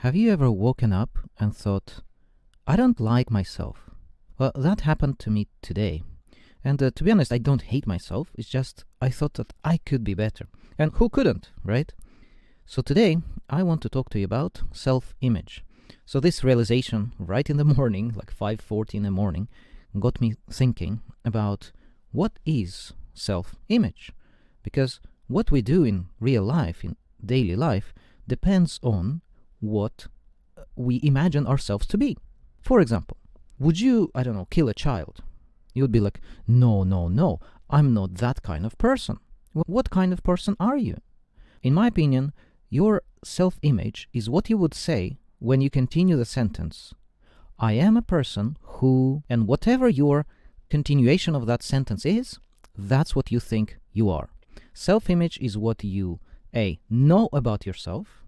Have you ever woken up and thought, I don't like myself? Well, that happened to me today. And to be honest, I don't hate myself. It's just I thought that I could be better. And who couldn't, right? So today, I want to talk to you about self-image. So this realization right in the morning, like 5:40 in the morning, got me thinking about what is self-image? Because what we do in real life, in daily life, depends on what we imagine ourselves to be. For example, would you, I don't know, kill a child? You would be like, no, no, no, I'm not that kind of person. What kind of person are you? In my opinion, your self-image is what you would say when you continue the sentence, I am a person who, and whatever your continuation of that sentence is, that's what you think you are. Self-image is what you, A, know about yourself,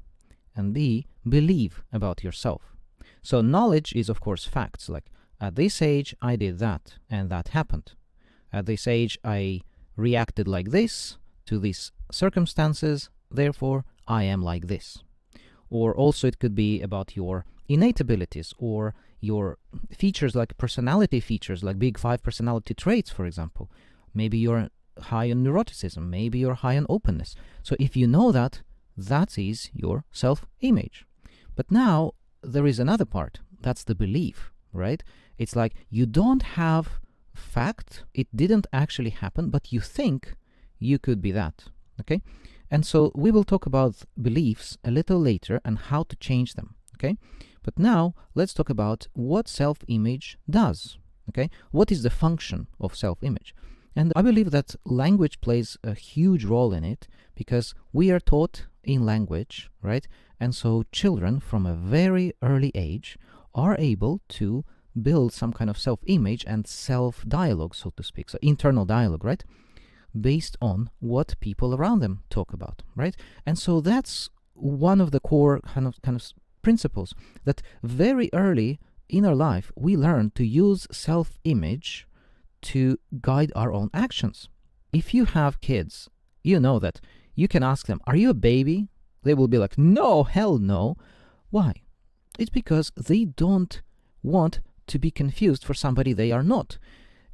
and B, believe about yourself. So knowledge is, of course, facts, like at this age I did that and that happened. At this age I reacted like this to these circumstances, therefore I am like this. Or also it could be about your innate abilities or your features, like personality features, like big 5 personality traits, for example. Maybe you're high on neuroticism, maybe you're high on openness. So if you know that, that is your self-image. But now there is another part, that's the belief, right? It's like you don't have fact, it didn't actually happen, but you think you could be that, okay? And so we will talk about beliefs a little later and how to change them, okay? But now let's talk about what self-image does, okay? What is the function of self-image? And I believe that language plays a huge role in it because we are taught in language, right? And so children from a very early age are able to build some kind of self-image and self-dialogue, so to speak, so internal dialogue, right? Based on what people around them talk about, right? And so that's one of the core kind of principles that very early in our life we learn to use self-image to guide our own actions. If you have kids, you know that you can ask them, are you a baby? They will be like, no, hell no. Why? It's because they don't want to be confused for somebody they are not.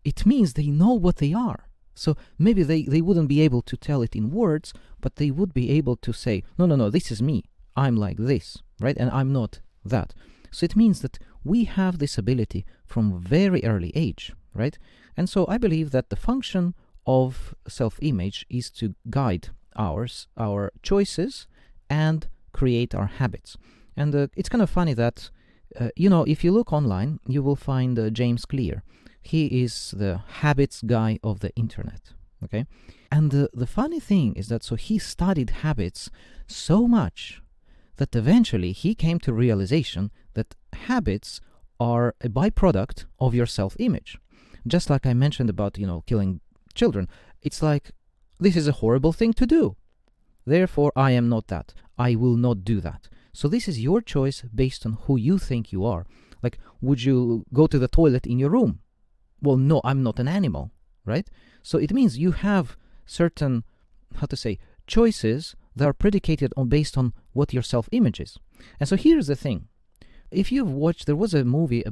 It means they know what they are. So maybe they wouldn't be able to tell it in words, but they would be able to say, no, no, no, this is me. I'm like this, right? And I'm not that. So it means that we have this ability from very early age, right? And so I believe that the function of self-image is to guide our choices and create our habits. And it's kind of funny that, if you look online, you will find James Clear. He is the habits guy of the internet, okay? And the funny thing is that so he studied habits so much that eventually he came to realization that habits are a byproduct of your self-image. Just like I mentioned about, killing children. It's like, this is a horrible thing to do. Therefore, I am not that. I will not do that. So this is your choice based on who you think you are. Like, would you go to the toilet in your room? Well, no, I'm not an animal, right? So it means you have certain, choices that are predicated on based on what your self-image is. And so here's the thing. If you've watched, there was a movie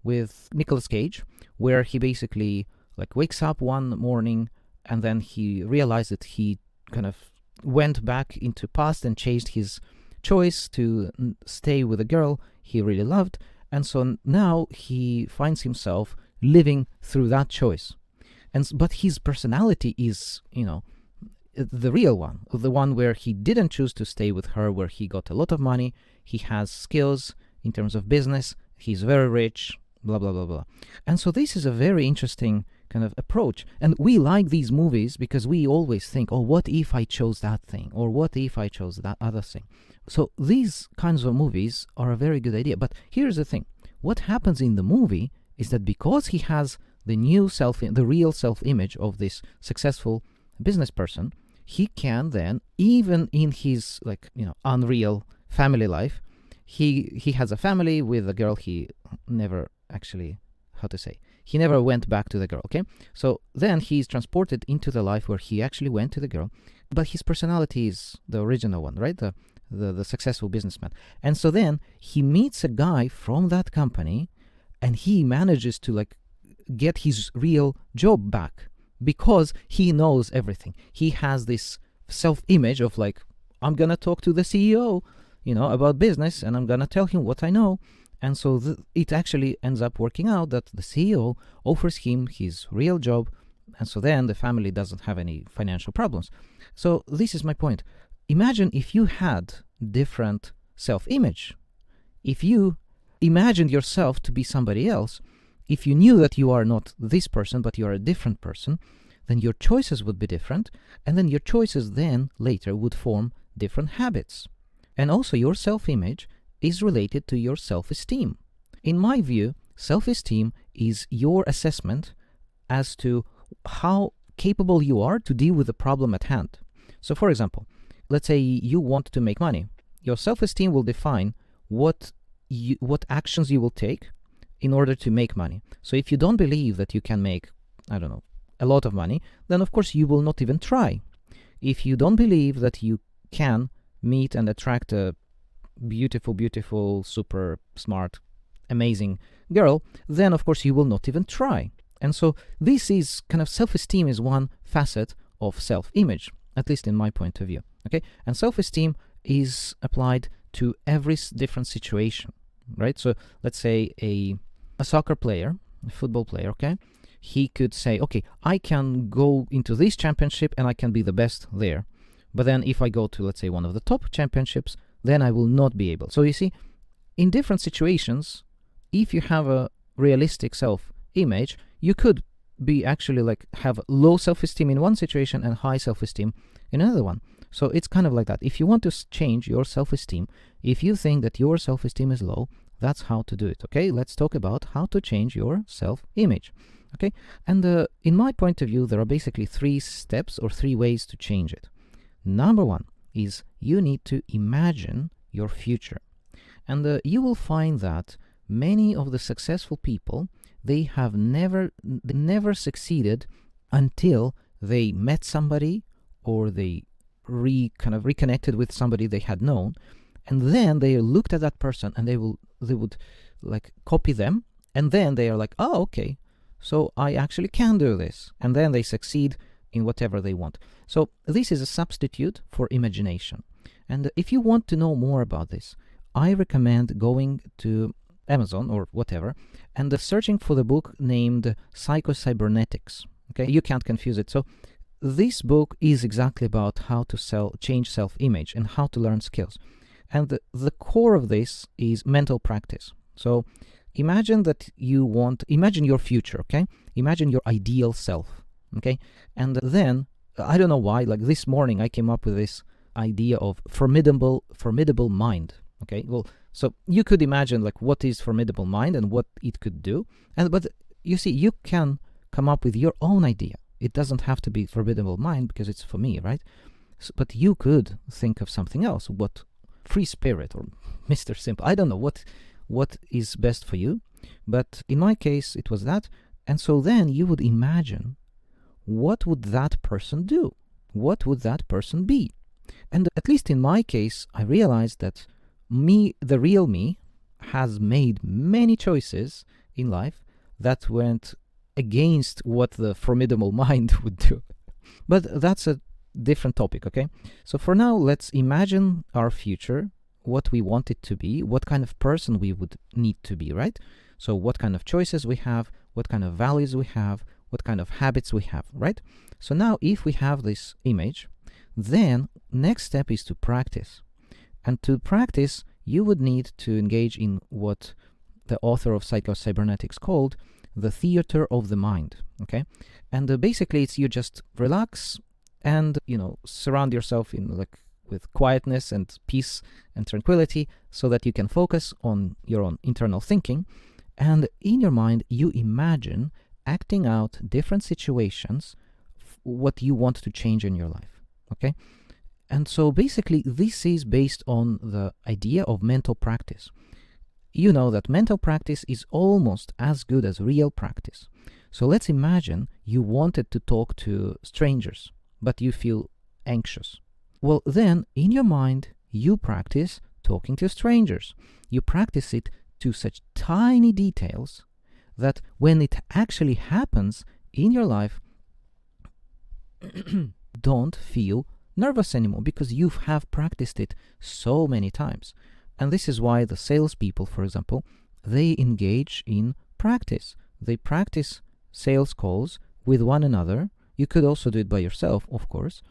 with Nicolas Cage where he basically wakes up one morning and then he realized that he kind of went back into past and changed his choice to stay with a girl he really loved. And so now he finds himself living through that choice. But his personality is, the real one, the one where he didn't choose to stay with her, where he got a lot of money, he has skills in terms of business, he's very rich, blah, blah, blah, blah. And so this is a very interesting kind of approach. And we like these movies because we always think, oh, what if I chose that thing? Or what if I chose that other thing? So these kinds of movies are a very good idea. But here's the thing. What happens in the movie is that because he has the real self-image of this successful business person, he can then, even in his unreal family life, he has a family with a girl he never actually, he never went back to the girl, okay? So then he's transported into the life where he actually went to the girl, but his personality is the original one, right? the successful businessman. And so then he meets a guy from that company, and he manages to like get his real job back because he knows everything. He has this self-image of like, I'm gonna talk to the CEO, about business, and I'm gonna tell him what I know. And so it actually ends up working out that the CEO offers him his real job, and so then the family doesn't have any financial problems. So this is my point. Imagine if you had different self-image. If you imagined yourself to be somebody else, if you knew that you are not this person, but you are a different person, then your choices would be different, and then your choices then later would form different habits. And also your self-image is related to your self-esteem. In my view, self-esteem is your assessment as to how capable you are to deal with the problem at hand. So for example, let's say you want to make money. Your self-esteem will define what actions you will take in order to make money. So if you don't believe that you can make, I don't know, a lot of money, then of course you will not even try. If you don't believe that you can meet and attract a beautiful, super smart, amazing girl, then of course you will not even try. And so this is kind of self-esteem is one facet of self-image, at least in my point of view. Okay, and self-esteem is applied to every different situation, right? So let's say a soccer player, a football player, okay, he could say, okay, I can go into this championship and I can be the best there. But then if I go to, let's say, one of the top championships, then I will not be able. So you see, in different situations, if you have a realistic self-image, you could be actually like have low self-esteem in one situation and high self-esteem in another one. So it's kind of like that. If you want to change your self-esteem, if you think that your self-esteem is low, that's how to do it. Okay, let's talk about how to change your self-image. Okay, and in my point of view, there are basically 3 steps or 3 ways to change it. Number 1 is you need to imagine your future. And you will find that many of the successful people, they never succeeded until they met somebody or they reconnected with somebody they had known, and then they looked at that person and they would like copy them, and then they are like, oh, okay, so I actually can do this, and then they succeed in whatever they want. So this is a substitute for imagination. And if you want to know more about this, I recommend going to Amazon or whatever and searching for the book named Psycho-Cybernetics. Okay, you can't confuse it. So this book is exactly about how to change self-image and how to learn skills. And the core of this is mental practice. So imagine your future, okay? Imagine your ideal self, okay? And then, I don't know why, like this morning I came up with this idea of formidable mind, okay? Well, so you could imagine like what is formidable mind and what it could do. But you see, you can come up with your own idea. It doesn't have to be formidable mind because it's for me, right? So, but you could think of something else, what free spirit or Mr. Simple. I don't know what is best for you, but in my case it was that. And so then you would imagine, what would that person do? What would that person be? And at least in my case, I realized that the real me, has made many choices in life that went against what the formidable mind would do. But that's a different topic, okay? So for now, let's imagine our future, what we want it to be, what kind of person we would need to be, right? So what kind of choices we have, what kind of values we have, what kind of habits we have, right? So now if we have this image, then next step is to practice. And to practice, you would need to engage in what the author of Psycho-Cybernetics called the theater of the mind, okay? And basically it's you just relax and, surround yourself with quietness and peace and tranquility so that you can focus on your own internal thinking. And in your mind, you imagine acting out different situations, what you want to change in your life, okay? And so basically this is based on the idea of mental practice. You know that mental practice is almost as good as real practice. So let's imagine you wanted to talk to strangers, but you feel anxious. Well, then in your mind, you practice talking to strangers. You practice it to such tiny details that when it actually happens in your life, don't feel nervous anymore because you have practiced it so many times. And this is why the salespeople, for example, they engage in practice. They practice sales calls with one another. You could also do it by yourself, of course.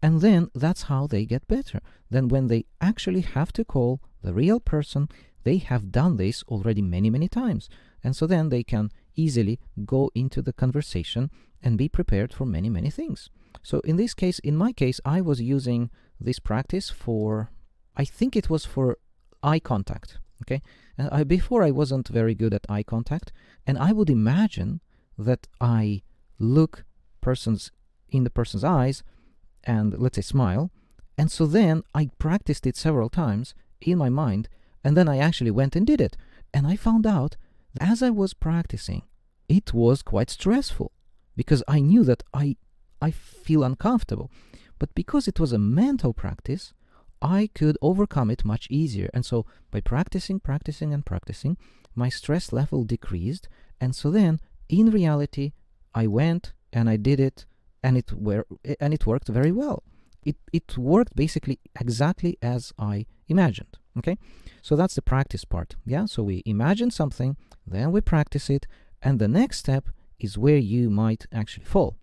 And then that's how they get better. Then when they actually have to call the real person, they have done this already many, many times. And so then they can easily go into the conversation and be prepared for many, many things. So in this case, in my case, I was using this practice for, I think it was for eye contact, okay? And before I wasn't very good at eye contact, and I would imagine that I look in the person's eyes and let's say smile, and so then I practiced it several times in my mind, and then I actually went and did it. And I found out that as I was practicing, it was quite stressful because I knew that I feel uncomfortable. But because it was a mental practice, I could overcome it much easier. And so by practicing, my stress level decreased. And so then in reality, I went and I did it, and it worked very well. It worked basically exactly as I imagined. Okay, so that's the practice part. Yeah, so we imagine something, then we practice it, and the next step is where you might actually fall.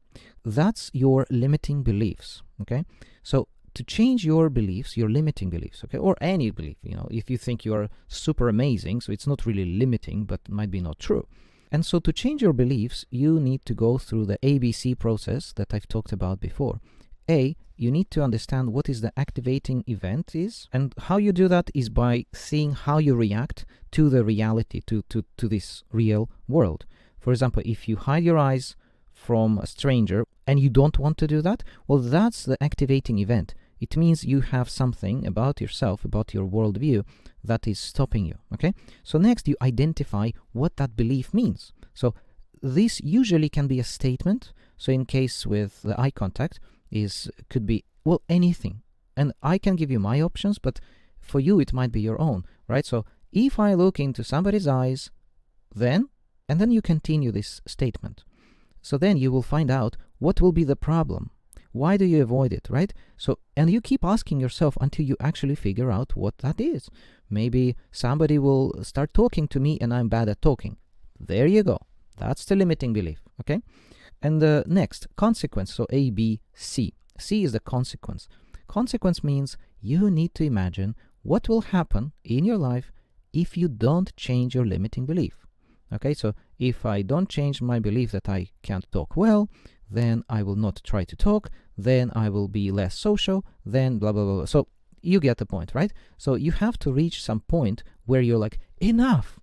That's your limiting beliefs. Okay, so to change your beliefs, your limiting beliefs, okay, or any belief, if you think you're super amazing, so it's not really limiting, but might be not true. And so to change your beliefs, you need to go through the ABC process that I've talked about before. A, you need to understand what is the activating event is, and how you do that is by seeing how you react to the reality, to this real world. For example, if you hide your eyes from a stranger and you don't want to do that, well, that's the activating event. It means you have something about yourself, about your worldview, that is stopping you, okay? So next, you identify what that belief means. So this usually can be a statement. So in case with the eye contact, could be, well, anything. And I can give you my options, but for you, it might be your own, right? So if I look into somebody's eyes, and then you continue this statement. So then you will find out what will be the problem. Why do you avoid it, right? So, and you keep asking yourself until you actually figure out what that is. Maybe somebody will start talking to me and I'm bad at talking. There you go. That's the limiting belief, okay? And the next, consequence. So A, B, C. C is the consequence. Consequence means you need to imagine what will happen in your life if you don't change your limiting belief. Okay, so if I don't change my belief that I can't talk well, then I will not try to talk, then I will be less social, then blah, blah, blah, blah. So you get the point, right? So you have to reach some point where you're like, enough,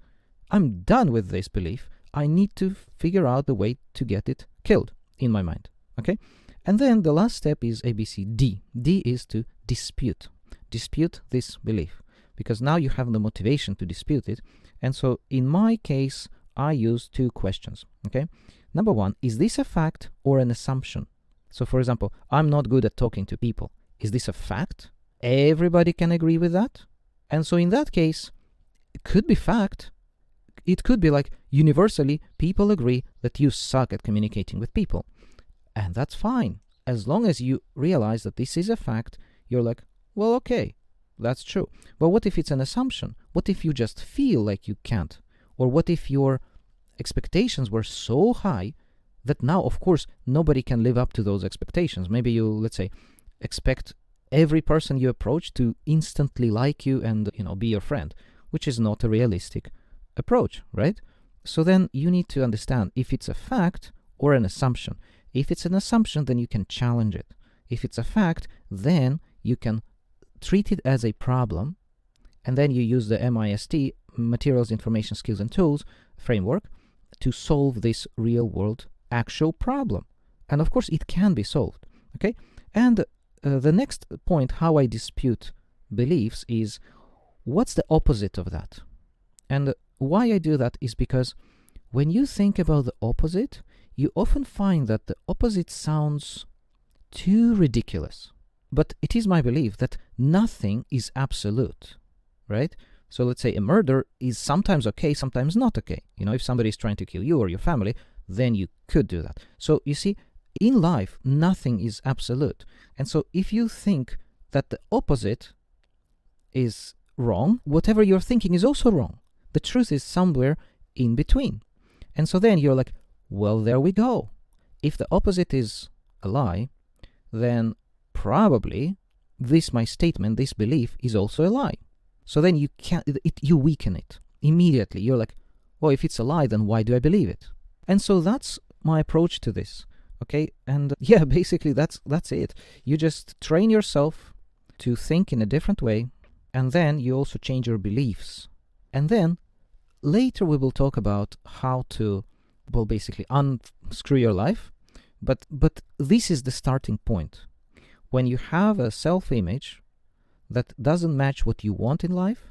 I'm done with this belief. I need to figure out the way to get it killed in my mind, okay? And then the last step is ABC, D. D is to dispute. Dispute this belief, because now you have the motivation to dispute it. And so in my case, I use two questions, okay? Number one, is this a fact or an assumption? So for example, I'm not good at talking to people. Is this a fact? Everybody can agree with that? And so in that case, it could be fact. It could be like universally, people agree that you suck at communicating with people. And that's fine. As long as you realize that this is a fact, you're like, well, okay, that's true. But what if it's an assumption? What if you just feel like you can't? Or what if your expectations were so high that now, of course, nobody can live up to those expectations? Maybe you, let's say, expect every person you approach to instantly like you and, be your friend, which is not a realistic approach, right? So then you need to understand if it's a fact or an assumption. If it's an assumption, then you can challenge it. If it's a fact, then you can treat it as a problem, and then you use the MIST, Materials, Information, Skills, and Tools framework to solve this real-world actual problem. And of course, it can be solved, okay? And the next point, how I dispute beliefs, is what's the opposite of that? And why I do that is because when you think about the opposite, you often find that the opposite sounds too ridiculous. But it is my belief that nothing is absolute, right? So let's say a murder is sometimes okay, sometimes not okay. If somebody is trying to kill you or your family, then you could do that. So you see, in life, nothing is absolute. And so if you think that the opposite is wrong, whatever you're thinking is also wrong. The truth is somewhere in between. And so then you're like, well, there we go. If the opposite is a lie, then probably my statement, this belief is also a lie. So then you weaken it immediately. You're like, well, if it's a lie, then why do I believe it? And so that's my approach to this. Okay, and yeah, basically that's it. You just train yourself to think in a different way, and then you also change your beliefs. And then later we will talk about how to, well, basically unscrew your life. But this is the starting point. When you have a self-image that doesn't match what you want in life,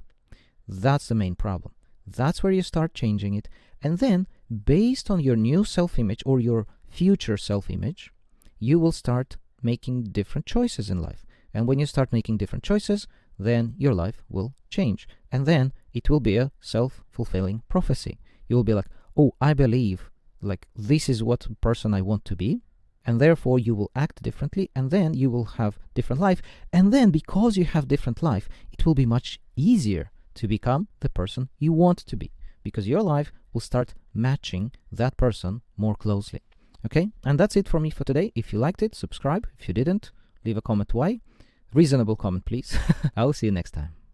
that's the main problem. That's where you start changing it. And then, based on your new self-image or your future self-image, you will start making different choices in life. And when you start making different choices, then your life will change. And then it will be a self-fulfilling prophecy. You will be like, oh, I believe like this is what person I want to be. And therefore you will act differently, and then you will have different life. And then because you have different life, it will be much easier to become the person you want to be, because your life will start matching that person more closely. Okay? And that's it for me for today. If you liked it, subscribe. If you didn't, leave a comment why. Reasonable comment, please. I'll see you next time.